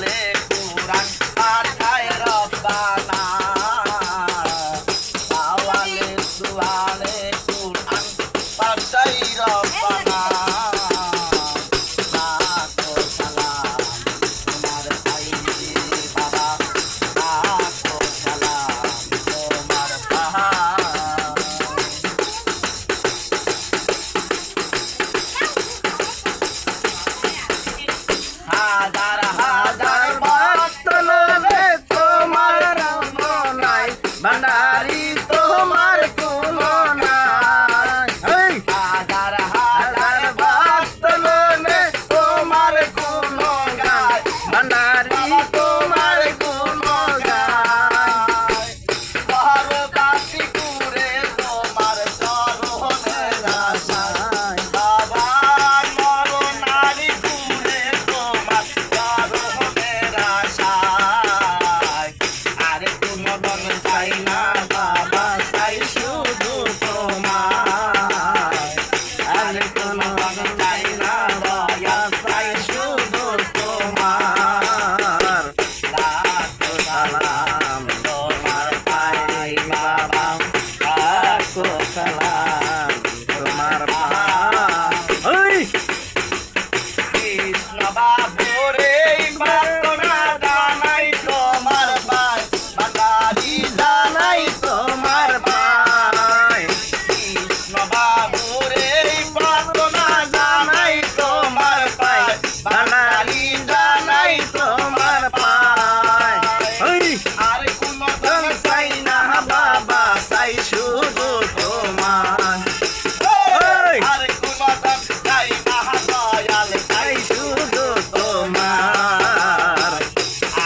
আলে কুরআন পাঠায় রব্বানা আওয়ালে সুয়ালে কুরআন পাঠায় রব্বানা লাখো সালাম তোমার ভাই বাবা লাখো সালাম তোমার হাজার হাজার ভক্ত লোকে তোমার নাই ভান্ডারি তোমার কোনো নাই হাজার হাজার ভক্ত লোকে তোমার কোনো গায় ভান্ডারি তোমার কোনো গায় পরবাসী কুরে তোমার চরণের আশায় বাবা মরণারি কুরে তোমার চরণের আশায় আর কোনো ধন চাই না বাবা চাই শুধু তোমার আর কোনো ধন চাই না দয়া চাই শুধু তোমার লাখো সালাম তোমার ভাই বাবা লাখো সালাম তোমার ভাই কৃষ্ণ বাবুরে প্রার্থনা জানাই তোমার ভাই ভান্ডারি জানাই তোমার ভাই কৃষ্ণ বাবুরে প্রার্থনা জানাই তোমার ভাই ভান্ডারি জানাই তোমার ভাই আর কোনো ধন চাই না বাবা চাই শুধু তোমার আর কোনো ধন চাই না দয়াল চাই শুধু তোমার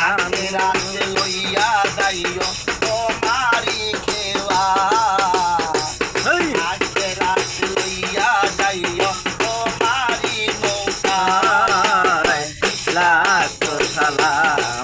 আমি রাতে লইয়া যাইও তোমারি খেওয়া আজকে রাতে লইয়া যাইও তোমারি নৌকা লাখো সালাম